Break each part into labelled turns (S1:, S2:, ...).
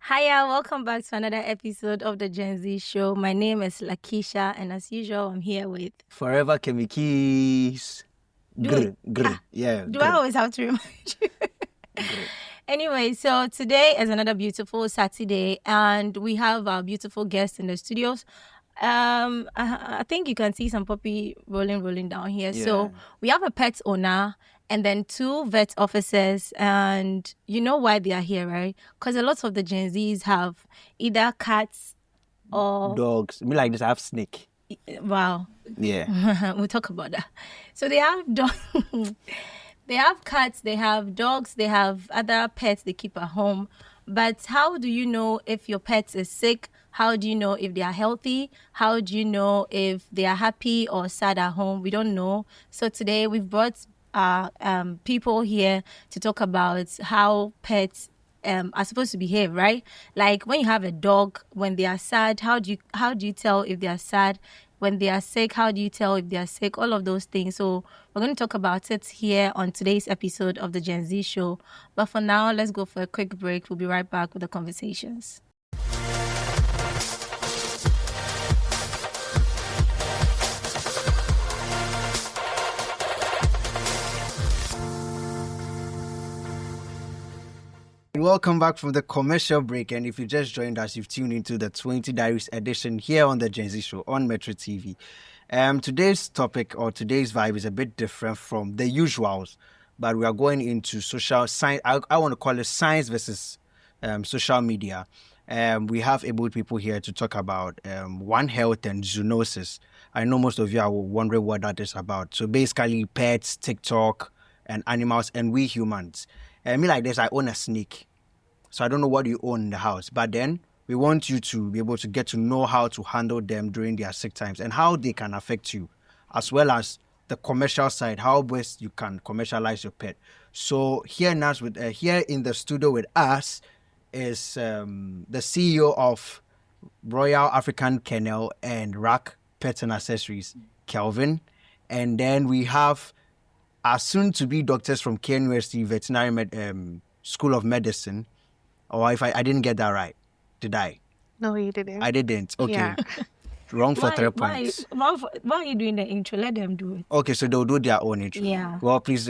S1: Hiya, welcome back to another episode of the Gen Z show. My name is Lakeisha, and as usual, I'm here with
S2: Forever Kemi Keys.
S1: Do I always have to remind you? Anyway, so today is another beautiful Saturday, and we have our beautiful guest in the studios. I think you can see some puppy rolling down here. Yeah. So we have a pet owner and then 2 vet officers, and you know why they are here, right? Because a lot of the Gen Zs have either cats or
S2: dogs. Me like this, I have snake.
S1: Wow.
S2: Yeah.
S1: We'll talk about that. So they have dogs. They have cats, they have dogs, they have other pets they keep at home. But how do you know if your pet is sick? How do you know if they are healthy? How do you know if they are happy or sad at home? We don't know. So today we've brought people here to talk about how pets are supposed to behave, right? Like when you have a dog, when they are sad, how do you tell if they are sad? When they are sick, how do you tell if they are sick? All of those things. So we're going to talk about it here on today's episode of the Gen Z show. But for now, let's go for a quick break. We'll be right back with the conversations.
S2: Welcome back from the commercial break, and if you just joined us, you've tuned into the 20 Diaries edition here on the Gen Z show on Metro TV. Today's topic or today's vibe is a bit different from the usuals, but we are going into social science. I want to call it science versus social media. We have able people here to talk about One Health and Zoonoses. I know most of you are wondering what that is about. So basically, pets, TikTok, and animals, and we humans. Me like this, I own a snake. So I don't know what you own in the house. But then we want you to be able to get to know how to handle them during their sick times and how they can affect you, as well as the commercial side, how best you can commercialize your pet. So here in the studio with us is the CEO of Royal African Kennel and Rack Pets and Accessories, Kelvin. And then we have our soon-to-be doctors from KNUST Veterinary School of Medicine. Or if I didn't get that right. Did I?
S3: No, you didn't.
S2: I didn't. Okay.
S3: Yeah.
S2: Wrong for 3 points.
S1: Why are you doing the intro? Let them do it.
S2: Okay, so they'll do their own intro.
S1: Yeah.
S2: Well, please,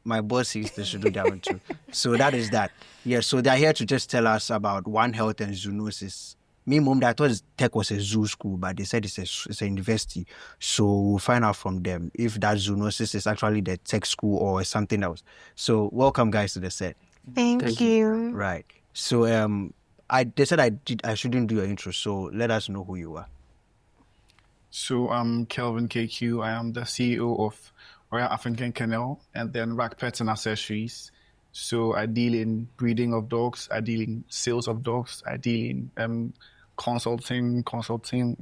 S2: my boss says they should do their own too. So that is that. Yeah, so they're here to just tell us about One Health and Zoonoses. Me, mom, I thought tech was a zoo school, but they said it's a university. So we'll find out from them if that zoonosis is actually the tech school or something else. So welcome, guys, to the set.
S3: Thank you.
S2: Right. So they said I shouldn't do your intro. So let us know who you are.
S4: So I'm Kelvin KQ. I am the CEO of Royal African Kennel and then Rack Pets and Accessories. So I deal in breeding of dogs, I deal in sales of dogs, I deal in consulting,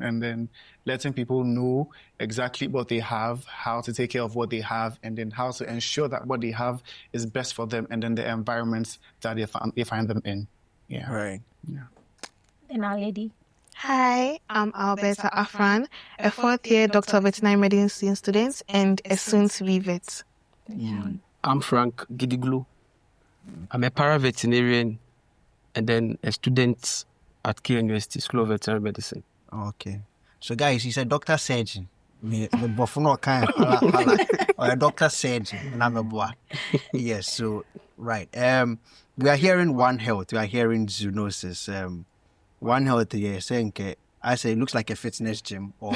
S4: and then letting people know exactly what they have, how to take care of what they have, and then how to ensure that what they have is best for them and then the environments that they find them in. Yeah.
S2: Right.
S4: Yeah.
S1: And our lady.
S3: Hi, I'm Alberta Afran, a 4th-year Doctor of Veterinary Medicine student and a soon-to-be vet.
S5: I'm Frank Gidiglu. I'm a para-veterinarian and then a student at KNUST School of Veterinary Medicine.
S2: Okay. So guys, he's a doctor surgeon. Or a doctor surgeon. Yes, so right. We are hearing One Health, we are hearing Zoonoses. One Health, saying I say it looks like a fitness gym or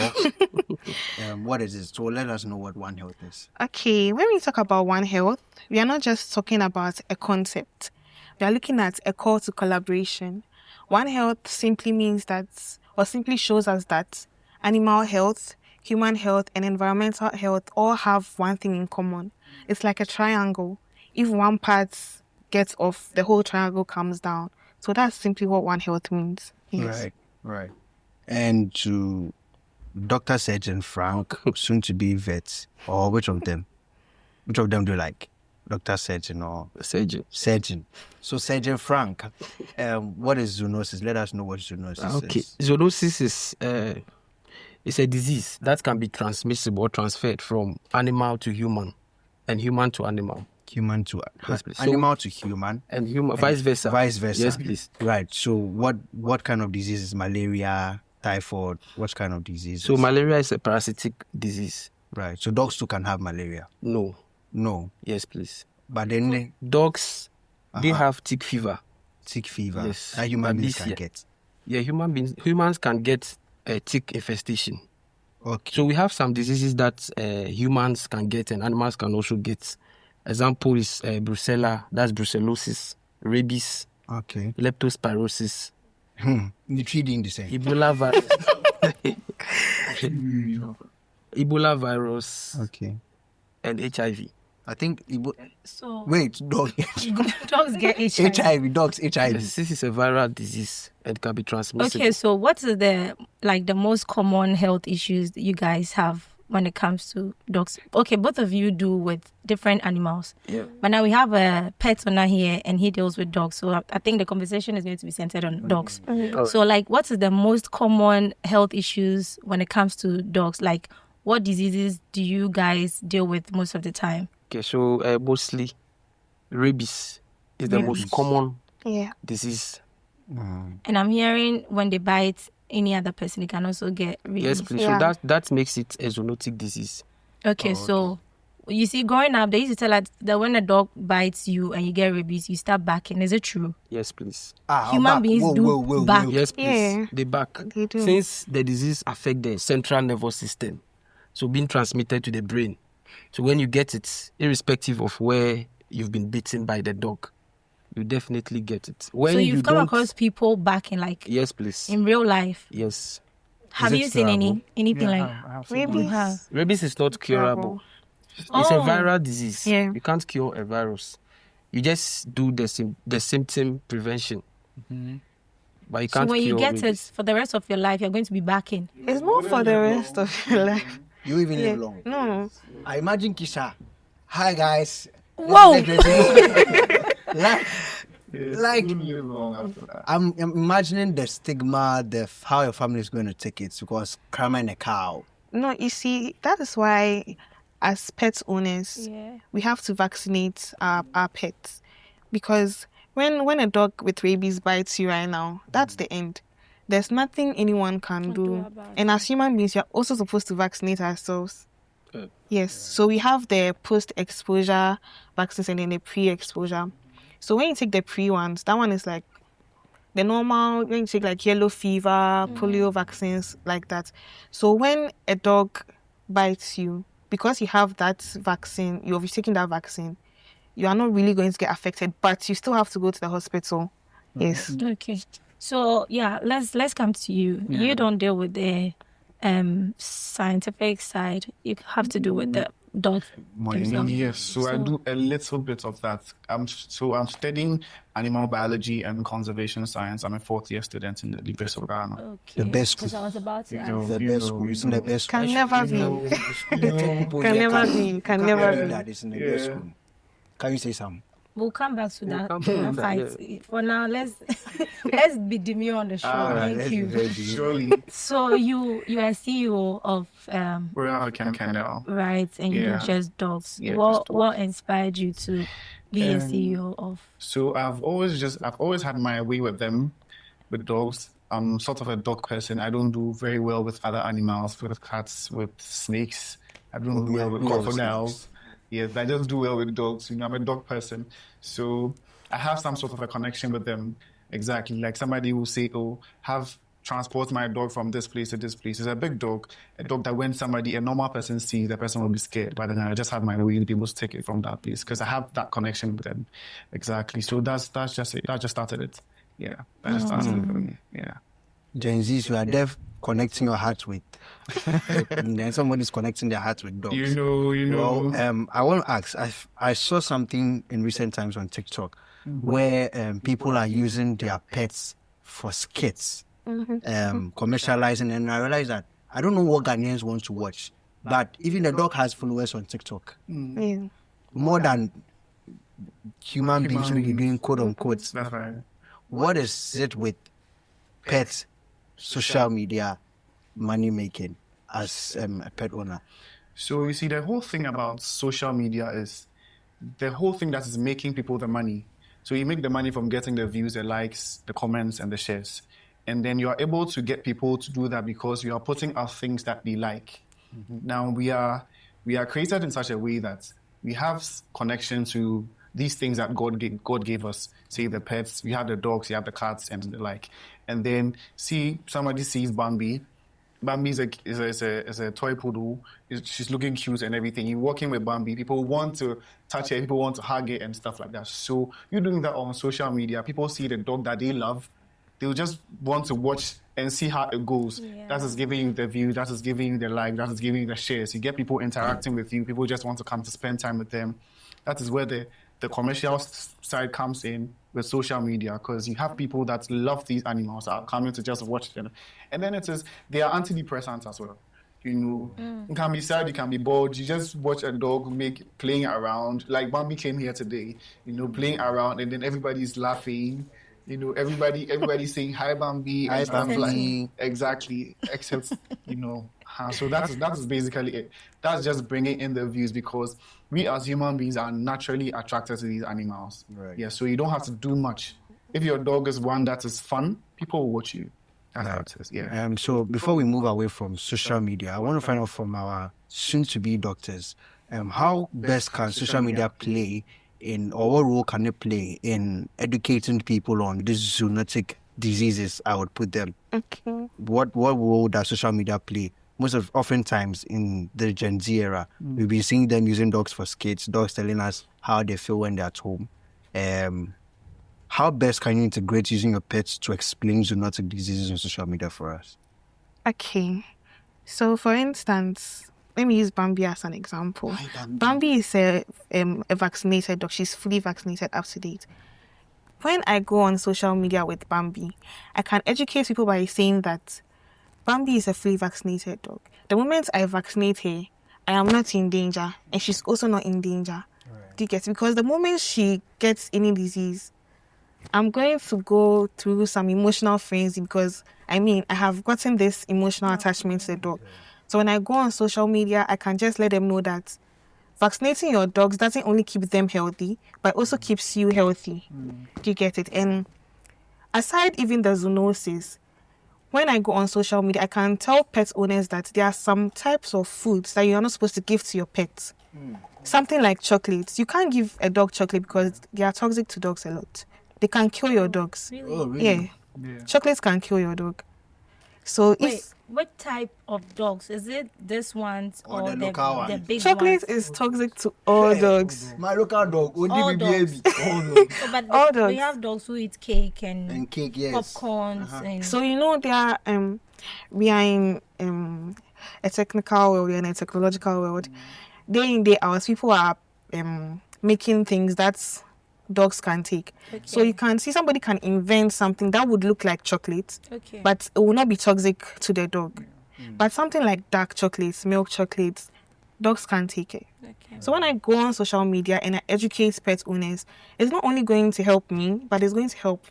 S2: what is it? So let us know what One Health is.
S3: Okay, when we talk about One Health, we are not just talking about a concept. We are looking at a call to collaboration. One Health simply means that, or simply shows us that animal health, human health, and environmental health all have one thing in common. It's like a triangle. If one part gets off, the whole triangle comes down. So that's simply what One Health means. Yes.
S2: Right. And to Dr. Surgeon Frank, soon to be vet, or which of them? Which of them do you like? Dr. Surgeon or
S5: Surgeon?
S2: Surgeon. So Surgeon Frank, what is zoonosis? Let us know what zoonosis is.
S5: Zoonosis is it's a disease that can be transmissible or transferred from animal to human and human to animal.
S2: Human to
S5: Yes, please. So-
S2: animal to human.
S5: And human, vice versa.
S2: Vice versa.
S5: Yes, please.
S2: Right. So what kind of diseases? Malaria, typhoid. What kind of diseases?
S5: So malaria is a parasitic disease.
S2: Right. So dogs too can have malaria.
S5: No.
S2: No.
S5: Yes, please.
S2: But then
S5: Dogs, they have tick fever.
S2: tick fever.
S5: Yes.
S2: That human
S5: But
S2: beings
S5: this
S2: can
S5: year-
S2: get.
S5: Yeah, humans can get a tick infestation.
S2: Okay.
S5: So we have some diseases that humans can get and animals can also get. Example is brucella, that's brucellosis, rabies,
S2: Okay.
S5: leptospirosis,
S2: The three doing the same.
S5: Ebola virus, Ebola virus,
S2: Okay.
S5: and HIV.
S2: I think
S1: So
S2: wait, dog.
S1: dogs get HIV.
S2: HIV, dogs, HIV.
S5: Yes, this is a viral disease and can be transmissible.
S1: Okay, so what is the most common health issues that you guys have when it comes to dogs? Okay, both of you do with different animals.
S5: Yeah.
S1: But now we have a pet owner here and he deals with dogs. So I think the conversation is going to be centered on dogs.
S5: Oh.
S1: So what is the most common health issues when it comes to dogs? Like what diseases do you guys deal with most of the time?
S5: Okay, so mostly rabies is the most common
S3: Yeah.
S5: disease.
S1: And I'm hearing when they bite any other person, they can also get rabies.
S5: Yes, please.
S3: Yeah.
S5: So that makes it a zoonotic disease.
S1: Okay, so you see, growing up, they used to tell us that when a dog bites you and you get rabies, you start barking. Is it true?
S5: Yes, please.
S1: Human beings do bark.
S5: Yes, please.
S3: Yeah.
S5: They back.
S3: They do.
S5: Since the disease affects the central nervous system, so being transmitted to the brain. So when you get it, irrespective of where you've been bitten by the dog, you definitely get it. When
S1: So
S5: you
S1: you've come
S5: don't-
S1: across people barking
S5: Yes, please.
S1: in real life.
S5: Yes.
S1: Have
S2: it
S1: you seen
S2: curable?
S1: anything like?
S4: I have seen
S3: Rabies.
S1: You have.
S5: Rabies is not curable. It's a
S1: Oh.
S5: viral disease.
S3: Yeah.
S5: You can't cure a virus. You just do the symptom prevention. But you
S1: So
S5: can't
S1: when you
S5: cure
S1: get
S5: rabies.
S1: it for the rest of your life, you're going to be barking.
S3: It's not for the rest of your life.
S2: You even
S3: Yeah.
S2: live long.
S3: No.
S2: I imagine Kisha. Hi guys.
S1: Whoa!
S2: like I'm imagining the stigma, how your family is going to take it because cramming a cow.
S3: No, you see, that is why as pet owners,
S1: Yeah.
S3: we have to vaccinate our pets. Because when a dog with rabies bites you right now, that's the end. There's nothing anyone can do.
S1: about
S3: And as human beings, you're also supposed to vaccinate ourselves.
S5: Uh.
S3: Yes. So we have the post-exposure vaccines and then the pre-exposure. So when you take the pre ones, that one is like the normal, when you take like yellow fever, polio vaccines, like that. So when a dog bites you, because you have that vaccine, you're taking that vaccine, you are not really going to get affected, but you still have to go to the hospital. Yes.
S1: Okay. So yeah, let's come to you. You don't deal with the scientific side. You have to do with the dog themselves.
S4: Yes, so I do a little bit of that. I'm studying animal biology and conservation science. I'm a fourth-year student in the University of Ghana.
S1: Okay.
S2: The best
S1: Because I was about to
S4: You
S1: ask.
S4: know,
S2: The
S4: you
S2: best
S4: know,
S2: school.
S4: you
S2: It's in the
S4: know.
S2: best school.
S3: Can never be.
S2: Can
S3: never be. Can never be.
S2: That is in the best school. Can you say something?
S1: We'll come back to that,
S5: come back to that,
S1: fight. For now, let's be demure on the show. Thank you.
S4: Surely,
S1: So you are CEO of
S4: Royal African Kennel.
S1: right, and you
S4: Yeah.
S1: do just dogs.
S4: Yeah,
S1: what
S4: just dogs.
S1: what inspired you to be a CEO of?
S4: So I've always had my way with them, with dogs. I'm sort of a dog person. I don't do very well with other animals, with cats, with snakes. I don't do well with crocodiles. Yes, I just do well with dogs. You know, I'm a dog person. So I have some sort of a connection with them. Exactly. Like somebody will say, oh, transport my dog from this place to this place. It's a big dog, a dog that when a normal person sees, the person will be scared. But then I just have my way to be able to take it from that place because I have that connection with them. Exactly. So that's just it. That just started it. Yeah. That just started it for me. Yeah.
S2: Gen Zs, you are deaf connecting your heart with. And then somebody's connecting their heart with dogs.
S4: You know.
S2: Well, I want to ask. I saw something in recent times on TikTok where people are using their pets for skits, commercializing, and I realized that I don't know what Ghanaians want to watch, but even the dog has followers on TikTok
S3: Yeah.
S2: more than human beings will be doing quote unquote.
S4: That's right.
S2: What is it with pet social media money making as a pet owner?
S4: So you see, the whole thing about social media is the whole thing that is making people the money. So you make the money from getting the views, the likes, the comments, and the shares. And then you are able to get people to do that because you are putting out things that they like. Now we are created in such a way that we have connection to these things that God gave us. Say the pets, we have the dogs, you have the cats, and the like. And then somebody sees Bambi. Bambi is a toy poodle. She's looking cute and everything. You're walking with Bambi. People want to touch it. People want to hug it and stuff like that. So you're doing that on social media. People see the dog that they love. They'll just want to watch and see how it goes.
S1: Yeah.
S4: That is giving you the view. That is giving you the like. That is giving you the shares. You get people interacting with you. People just want to come to spend time with them. That is where the commercial side comes in with social media, because you have people that love these animals are coming to just watch them. And then they are antidepressants as well. You can be sad, you can be bored. You just watch a dog playing around. Like Bambi came here today, playing around, and then everybody's laughing. Everybody's saying hi Bambi,
S2: Hi,
S4: and stuff
S2: Bambi.
S4: exactly. Except so that's basically it. That's just bringing in the views, because we as human beings are naturally attracted to these animals.
S2: Right.
S4: Yeah, so you don't have to do much. If your dog is one that is fun, people will watch you. That's how it is. Yeah.
S2: So before we move away from social media, I want to find out from our soon-to-be doctors, how best can social media play or what role can it play in educating people on these zoonotic diseases, I would put them.
S3: Okay.
S2: What role does social media play? Oftentimes in the Gen Z era, we've been seeing them using dogs for skits, dogs telling us how they feel when they're at home. How best can you integrate using your pets to explain zoonotic diseases on social media for us?
S3: Okay. So, for instance, let me use Bambi as an example. Bambi is a vaccinated dog. She's fully vaccinated, up to date. When I go on social media with Bambi, I can educate people by saying that Bambi is a fully vaccinated dog. The moment I vaccinate her, I am not in danger, and she's also not in danger. Right. Do you get it? Because the moment she gets any disease, I'm going to go through some emotional frenzy, because I have gotten this emotional attachment to the dog. So when I go on social media, I can just let them know that vaccinating your dogs doesn't only keep them healthy, but also keeps you healthy. Do you get it? And aside even the zoonosis, when I go on social media, I can tell pet owners that there are some types of foods that you're not supposed to give to your pets. Something like chocolates. You can't give a dog chocolate because they are toxic to dogs a lot. They can kill your dogs.
S1: Really?
S2: Oh, really?
S3: Yeah. Chocolates can kill your dog. So
S1: Wait, what type of dogs? Is it this ones or
S2: the local ones?
S1: the big
S3: chocolate
S1: ones?
S3: is toxic to all dogs.
S2: My local dog,
S1: All dogs.
S2: All dogs.
S1: So, but
S3: All
S1: we
S3: dogs.
S1: have dogs who eat cake and
S2: And cake, yes.
S1: popcorns and
S3: So there are we are in a technical world, we are in a technological world. Day in, day out, people are making things that dogs can take.
S1: Okay.
S3: So you can see somebody can invent something that would look like chocolate,
S1: okay.
S3: but it will not be toxic to the dog. But something like dark chocolates, milk chocolates, dogs can take it.
S1: Okay.
S3: So when I go on social media and I educate pet owners, it's not only going to help me, but it's going to help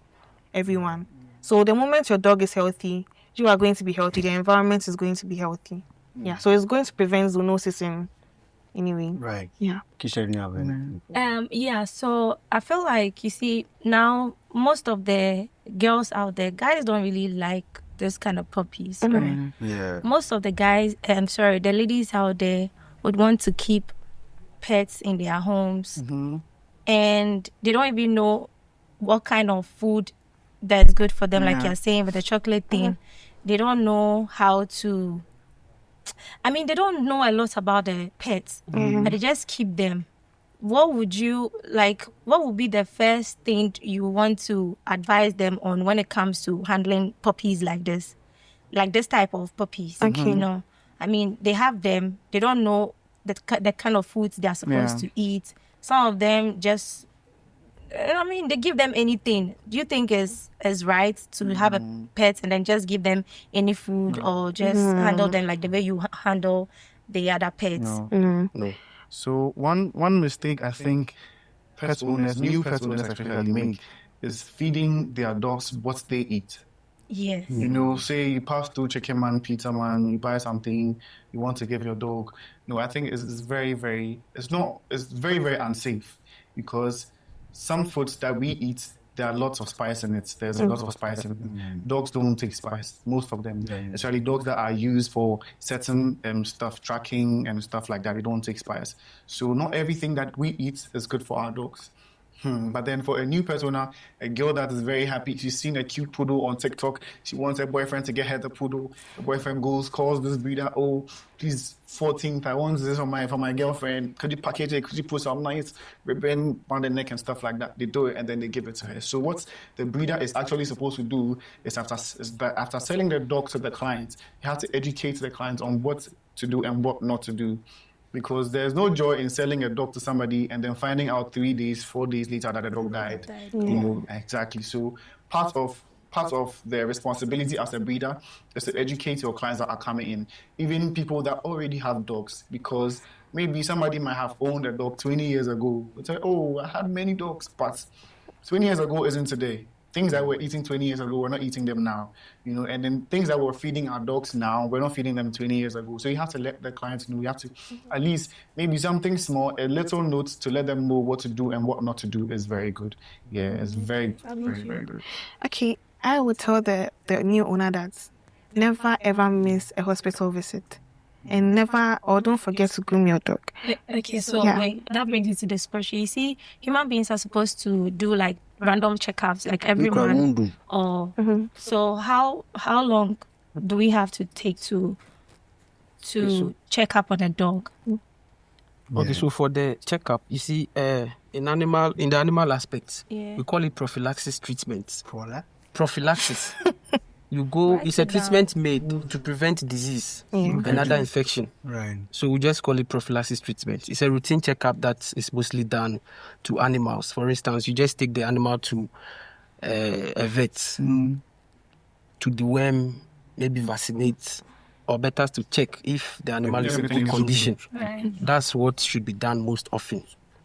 S3: everyone. So the moment your dog is healthy, you are going to be healthy. The environment is going to be healthy. Yeah. So it's going to prevent zoonosis in any way.
S2: Right.
S3: Yeah.
S2: Keisha, do you have any?
S1: Yeah, so I feel like, you see, now most of the girls out there, guys don't really like this kind of puppies. Right?
S2: Yeah.
S1: Most of the guys, the ladies out there would want to keep pets in their homes, and they don't even know what kind of food that's good for them. Like you're saying with the chocolate thing, they don't know how to. They don't know a lot about the pets, but they just keep them. What would be the first thing you want to advise them on when it comes to handling puppies like this type of puppies?
S3: Okay.
S1: They have them. They don't know the kind of foods they're supposed to eat. Some of them just, they give them anything. Do you think is right to have a pet and then just give them any food or just handle them like the way you handle the other pets?
S4: No. So one mistake I think new pet owners especially make is feeding their dogs what they eat.
S1: Yes.
S4: You know, say you pass through Chicken Man, Pizza Man, you buy something you want to give your dog. No, I think it's very, very, it's very, very unsafe because some foods that we eat, there are lots of spice in it. There's a lot of spice in it. Dogs don't take spice, most of them. Especially dogs that are used for certain stuff, tracking and stuff like that, they don't take spice. So not everything that we eat is good for our dogs. But then for a new persona, a girl that is very happy, she's seen a cute poodle on TikTok. She wants her boyfriend to get her the poodle. The boyfriend calls this breeder, oh, please, 14th, I want this for my girlfriend. Could you package it? Could you put some nice ribbon on the neck and stuff like that? They do it and then they give it to her. So what the breeder is actually supposed to do is after selling the dog to the client, you have to educate the client on what to do and what not to do. Because there's no joy in selling a dog to somebody and then finding out 3 days, 4 days later that the dog died. You know, exactly. So part of the responsibility as a breeder is to educate your clients that are coming in, even people that already have dogs, because maybe somebody might have owned a dog 20 years ago. They say, oh, I had many dogs, but 20 years ago isn't today. Things that we're eating 20 years ago, we're not eating them now, you know, and then things that we're feeding our dogs now, we're not feeding them 20 years ago. So you have to let the clients know, you have to at least maybe something small, a little note to let them know what to do and what not to do is very good. Yeah, it's very, very, very good.
S3: Okay, I would tell the new owner that never ever miss a hospital visit. And never, or don't forget to groom your dog.
S1: Okay, so
S3: Yeah.
S1: like, that brings you to this question. You see, human beings are supposed to do like random checkups like every month. Or so how long do we have to take to check up on a dog?
S5: Okay, so for the checkup, you see, in the animal aspect, we call it prophylaxis treatment. Prophylaxis. You go, it's a treatment made to prevent disease and other infection.
S2: Right.
S5: So we just call it prophylaxis treatment. It's a routine checkup that is mostly done to animals. For instance, you just take the animal to a vet to deworm, maybe vaccinate, or better to check if the animal is in good condition.
S1: Right.
S5: That's what should be done most often.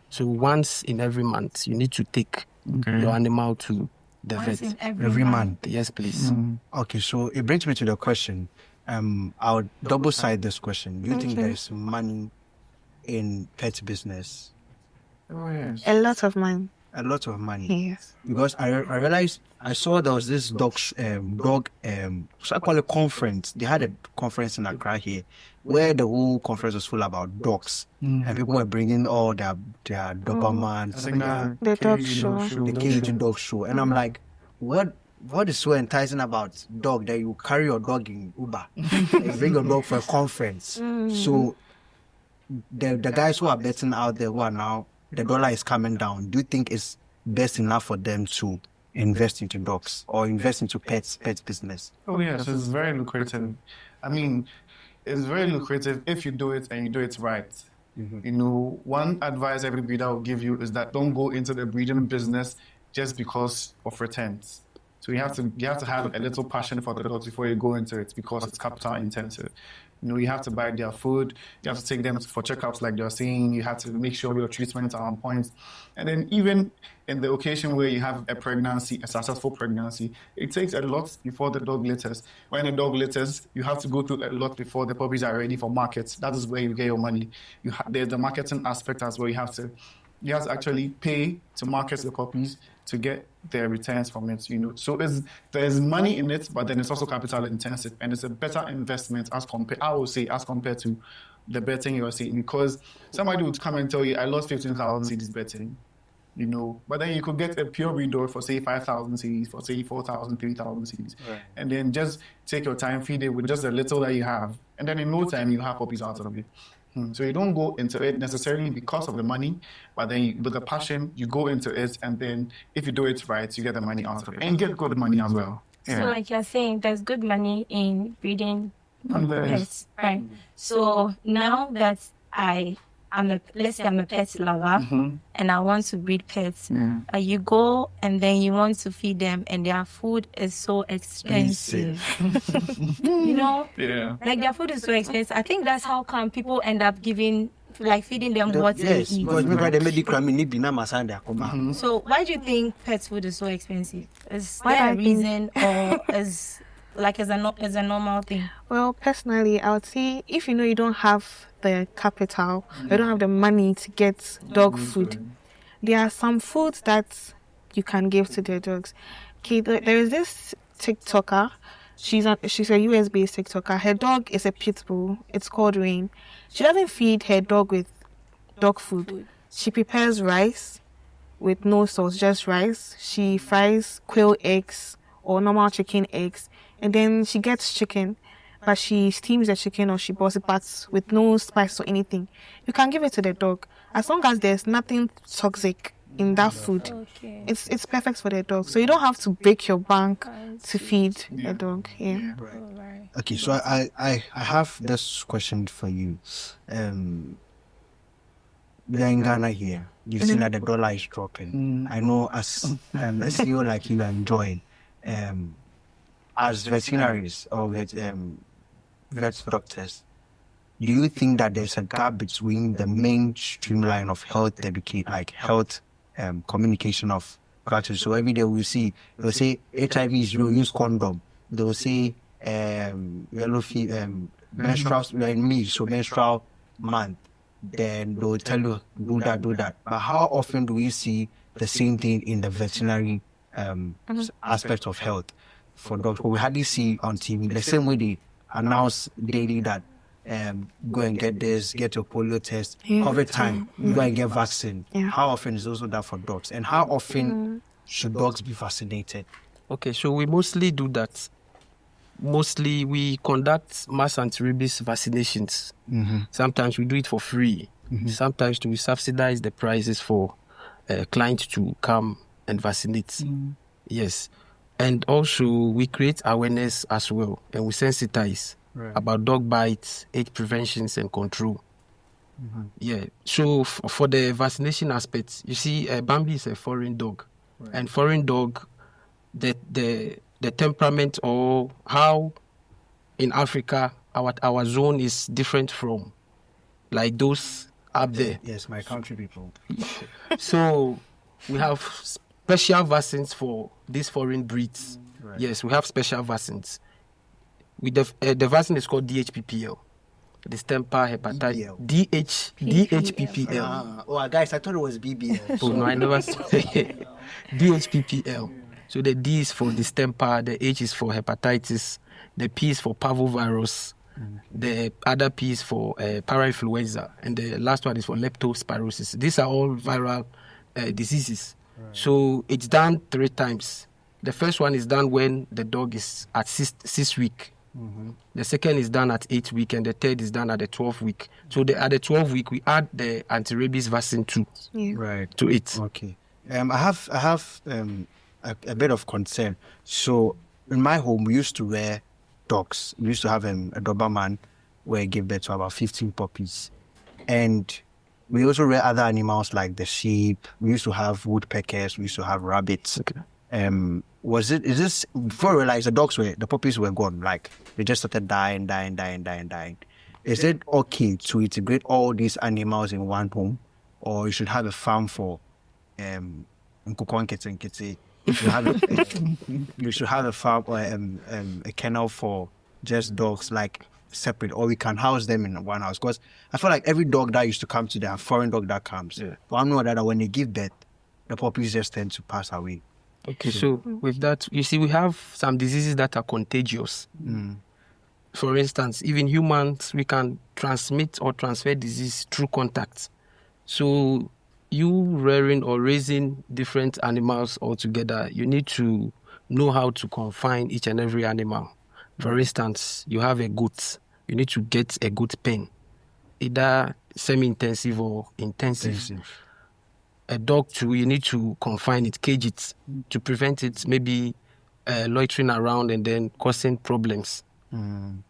S5: So once in every month, you need to take your animal to the
S1: Once
S5: vet.
S1: in
S2: Every month.
S5: Yes, please.
S2: Okay, so it brings me to the question. I'll double side this question. Do you think there is money in pet business?
S4: Oh, yes.
S3: A lot of money.
S2: A lot of money.
S3: Yes.
S2: Because I realized I saw there was this dog so I call it conference. They had a conference in Accra here where the whole conference was full about dogs. And people were bringing all their Dobermans,
S4: I think
S3: The dog show.
S2: the cage dog show. And I'm like, what is so enticing about dog that you carry your dog in Uber and bring your dog for a conference? So the guys who are betting out there who are now, the dollar is coming down. Do you think it's best enough for them to invest into dogs or invest into pet business?
S4: Oh, yes, it's very lucrative. I mean, it's very lucrative if you do it and you do it right. You know, one advice every breeder will give you is that don't go into the breeding business just because of returns. So you have to have a little passion for the dogs before you go into it because it's capital intensive. You know, you have to buy their food, you have to take them for checkups like they're saying, you have to make sure your treatments are on point. And then even in the occasion where you have a pregnancy, a successful pregnancy, it takes a lot before the dog litters. When a dog litters, you have to go through a lot before the puppies are ready for markets. That is where you get your money. There's the marketing aspect as well. You have to actually pay to market the puppies to get their returns from it, you know. So there's money in it, but then it's also capital intensive, and it's a better investment as compared to the betting you're saying, because somebody would come and tell you, I lost 15,000 cedis betting, you know, but then you could get a pure breeder for say 5,000 cedis, for say 4,000, 3,000 cedis, and then just take your time, feed it with just a little that you have, and then in no time you have puppies out of it. So you don't go into it necessarily because of the money, but then with the passion, you go into it, and then if you do it right, you get the money out of it, and you get good money as well.
S1: So like you're saying, there's good money in breeding
S4: Unless-
S1: pets, right? So now that let's say I'm a pet lover and I want to breed pets, you go and then you want to feed them and their food is so expensive. You know?
S4: Yeah.
S1: Like their food is so expensive. I think that's how come people end up giving like feeding them what they
S2: Yes,
S1: eat.
S2: because maybe they make the need be na masanda come.
S1: So why do you think pet food is so expensive? Is
S3: Why
S1: there a
S3: do I think-
S1: reason, or is like as a normal thing?
S3: Well, personally, I would say if you know you don't have the capital, you don't have the money to get dog food, there are some foods that you can give to their dogs. Okay, there is this TikToker. She's a US-based TikToker. Her dog is a pit bull. It's called Rain. She doesn't feed her dog with dog food. She prepares rice with no sauce, just rice. She fries quail eggs or normal chicken eggs, and then she gets chicken, but she steams the chicken or she boils it, but with no spice or anything. You can give it to the dog as long as there's nothing toxic in that food.
S1: Okay.
S3: It's perfect for the dog, so you don't have to break your bank to feed the dog. Yeah.
S1: Alright.
S2: Okay, so I have this question for you. We are in Ghana here. You've seen that the dollar is dropping. I know as a CEO like you are enjoying. As veterinaries or vet doctors, do you think that there's a gap between the mainstream line of health educate, like health communication of culture? So every day we see they'll say HIV is real, use condom. They'll say yellow fever, menstrual so menstrual month. Then they'll tell you do that. But how often do we see the same thing in the veterinary aspect of health for dogs? We hardly see on TV the same way they announce daily that go and get this, get your polio test, COVID time, go and get vaccine.
S3: Yeah.
S2: How often is also that for dogs? And how often should dogs be vaccinated?
S5: Okay, so we mostly do that. Mostly we conduct mass anti-rabies vaccinations. Sometimes we do it for free. Sometimes we subsidize the prices for clients to come and vaccinate. Yes. And also we create awareness as well, and we sensitize about dog bites, age preventions and control. Yeah. So for the vaccination aspect, you see, Bambi is a foreign dog, and foreign dog, the temperament or how in Africa our zone is different from like those up there.
S2: Yes, my country people.
S5: So we have special vaccines for these foreign breeds. Yes, we have special vaccines. With the vaccine is called DHPPL, distemper hepatitis. DHPPL.
S2: Oh, guys, I thought it was BBL.
S5: Oh no, I never said DHPPL. So the D is for distemper, the H is for hepatitis, the P is for parvovirus, the other P is for parainfluenza, and the last one is for leptospirosis. These are all viral diseases. So it's done 3 times. The first one is done when the dog is at 6 week. The second is done at 8 week, and the third is done at the 12 week. So at the 12 week, we add the anti-rabies vaccine to it.
S2: Okay. I have a bit of concern. So in my home, we used to rear dogs. We used to have a Doberman where he gave birth to about 15 puppies. And we also rear other animals like the sheep. We used to have woodpeckers. We used to have rabbits.
S5: Okay.
S2: Is this before I realized the puppies were gone, like they just started dying. Is it okay to integrate all these animals in one home, or you should have a farm for you should have a farm or a kennel for just dogs, like separate, or we can house them in one house? Because I feel like every dog that used to come to them, foreign dog that comes, but I know that when they give birth, the puppies just tend to pass away.
S5: Okay, so with that, you see, we have some diseases that are contagious. For instance, even humans, we can transmit or transfer disease through contact. So you rearing or raising different animals altogether, you need to know how to confine each and every animal. For instance, you have a goat, you need to get a goat pen, either semi-intensive or intensive. A dog too, you need to confine it, cage it, to prevent it maybe loitering around and then causing problems.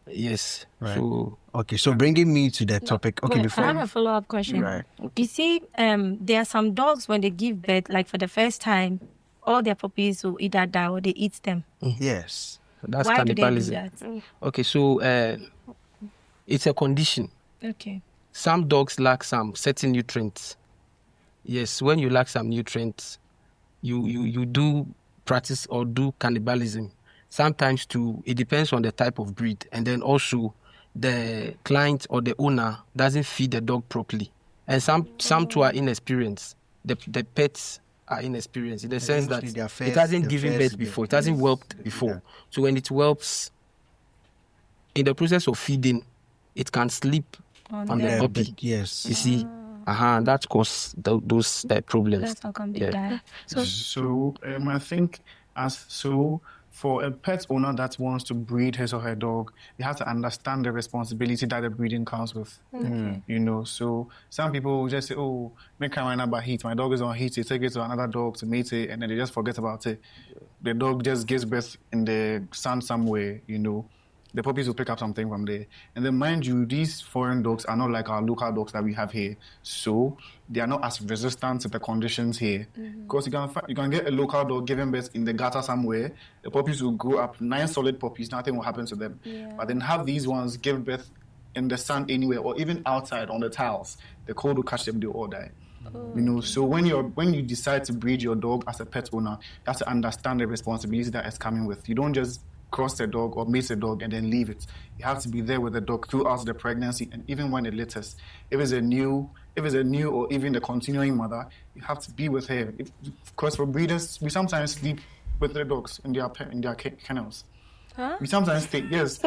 S5: Yes.
S2: Right.
S5: So
S2: okay, so bringing me to the topic. Okay,
S1: Wait,
S2: before
S1: I have a follow-up question.
S2: Right.
S1: You see, there are some dogs when they give birth, like for the first time, all their puppies will either die or they eat them.
S2: yes,
S5: that's
S1: Why do they do
S5: cannibalism.
S1: that?
S5: Okay, so it's a condition.
S1: Okay.
S5: some dogs lack some certain nutrients. Yes, when you lack some nutrients, you do practice or do cannibalism. Sometimes too, it depends on the type of breed, and then also the client or the owner doesn't feed the dog properly, and some too are inexperienced. The pets are inexperienced in the sense that it hasn't given birth before, it hasn't whelped before. So when it whelps, in the process of feeding, it can sleep on the puppy.
S2: Yes.
S5: You see, that causes those problems.
S1: That's how come they die.
S4: So I think for a pet owner that wants to breed his or her dog, they have to understand the responsibility that the breeding comes with. You know, so some people will just say, "Oh, make I about heat. My dog is on heat. They take it to another dog to mate it, and then they just forget about it. The dog just gives birth in the sun somewhere. You know." The puppies will pick up something from there. And then, mind you, these foreign dogs are not like our local dogs that we have here. So they are not as resistant to the conditions here. Because you can get a local dog giving birth in the gutter somewhere. The puppies will grow up, 9 solid puppies, nothing will happen to them. But then have these ones give birth in the sun anywhere, or even outside on the tiles. The cold will catch them, they'll all die. You know, so when you decide to breed your dog as a pet owner, you have to understand the responsibility that is coming with. You don't just cross the dog or mate the dog and then leave it. You have to be there with the dog throughout the pregnancy and even when it litters. If it's a new or even the continuing mother, you have to be with her. Because for breeders, we sometimes sleep with the dogs in their kennels.
S1: Huh?
S4: We sometimes stay. Yes.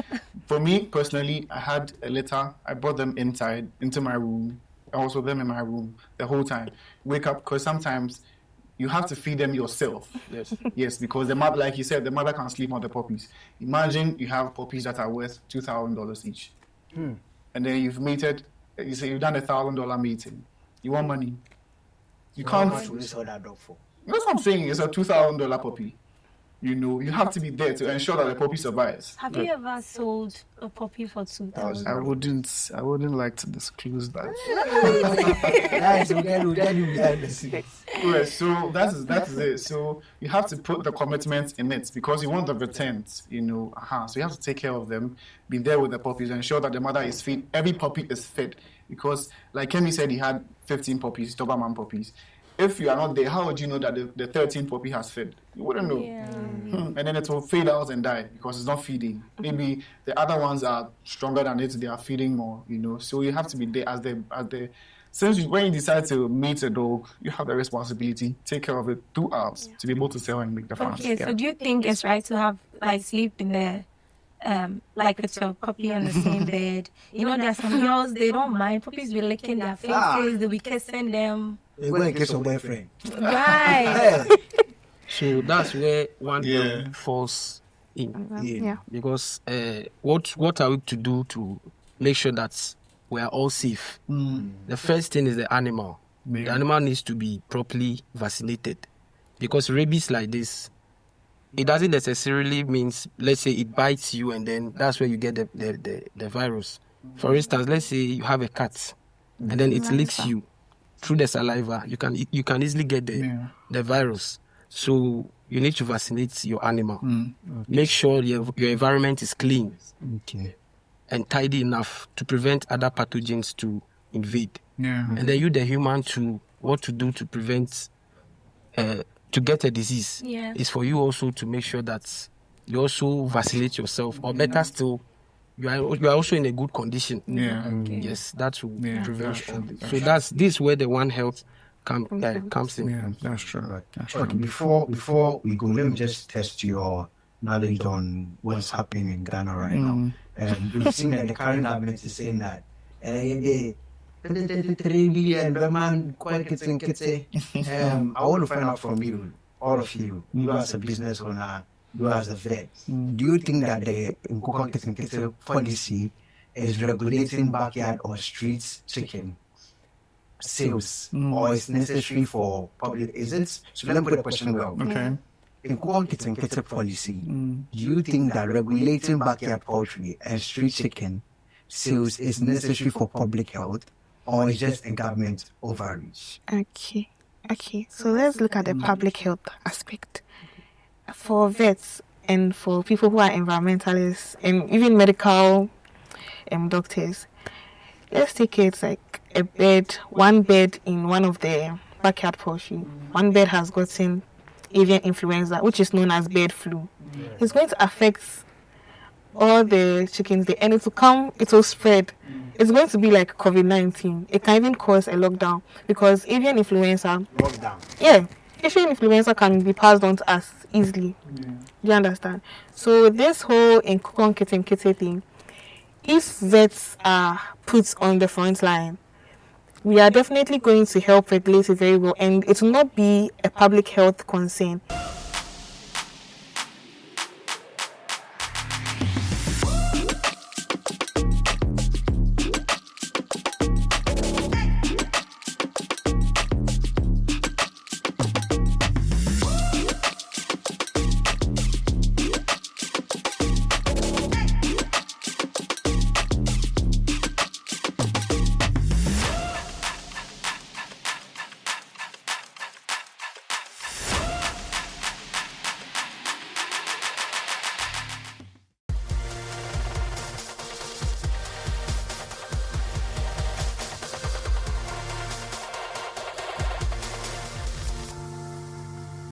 S4: For me personally, I had a litter. I brought them into my room. I also them in my room the whole time. Wake up, because sometimes you have to feed them yourself. Yes, because the mother, like you said, the mother can sleep on the puppies. Imagine you have puppies that are worth $2,000 each, and then you've mated. You say you've done $1,000 mating. You want money? You can't.
S2: How much will you sell that dog for?
S4: That's what I'm saying. It's a $2,000 puppy. You know, you have to be there to ensure that the puppy survives.
S1: Have you ever sold a puppy for $2,000?
S4: I wouldn't like to disclose that. So that is it. So you have to put the commitment in it because you want the returns, you know. So you have to take care of them, be there with the puppies, ensure that the mother is fed. Every puppy is fed because, like Kemi said, he had 15 puppies, Doberman puppies. If you are not there, how would you know that the 13th puppy has fed? You wouldn't know. And then it will fade out and die because it's not feeding. Maybe the other ones are stronger than it, they are feeding more, you know. So you have to be there when you decide to mate a dog, you have the responsibility, take care of it throughout to be able to sell and make the funds.
S1: Okay, so do you think it's right to have sleep in the like with your puppy on the same bed? You know, there's some girls, they don't mind. Puppies be licking their faces, they'll be kissing them.
S2: You go and kiss your boyfriend.
S1: Right.
S5: So that's where One Health falls in. Because what are we to do to make sure that we are all safe? The first thing is the animal. The animal needs to be properly vaccinated. Because rabies like this, it doesn't necessarily mean, let's say it bites you and then that's where you get the virus. For instance, let's say you have a cat and then it licks you. Through the saliva, you can easily get the virus. So you need to vaccinate your animal. Make sure your environment is clean and tidy enough to prevent other pathogens to invade. And then you, the human, what to do to prevent to get a disease is for you also to make sure that you also vaccinate yourself, or better still, you are also in a good condition. Yes, that will prevent. So this is where the One Health comes in.
S2: Yeah, that's true. Right. Okay, before we go, let me just test your knowledge on what's happening in Ghana right now. We've seen that the current government is saying that 3 billion I want to find out from you, all of you as a business owner, you as a vet, do you think that the policy is regulating backyard or street chicken sales, or is necessary for public? Is it? So let me put the question well.
S4: Okay.
S2: In kitchen policy, do you think that regulating backyard poultry and street chicken sales is necessary for public health, or is just a government overreach?
S3: Okay. So let's look at the public health aspect. For vets and for people who are environmentalists and even medical doctors, let's take it like a bed, one bed in one of the backyard poultry. One bed has gotten avian influenza, which is known as bird flu. It's going to affect all the chickens there, and it will come, it will spread. It's going to be like COVID-19. It can even cause a lockdown because avian influenza.
S2: Lockdown.
S3: Yeah, avian influenza can be passed on to us easily. Do you understand? So this whole Nkukon kitten thing, if vets are put on the front line, we are definitely going to help regulate it very well, and it will not be a public health concern.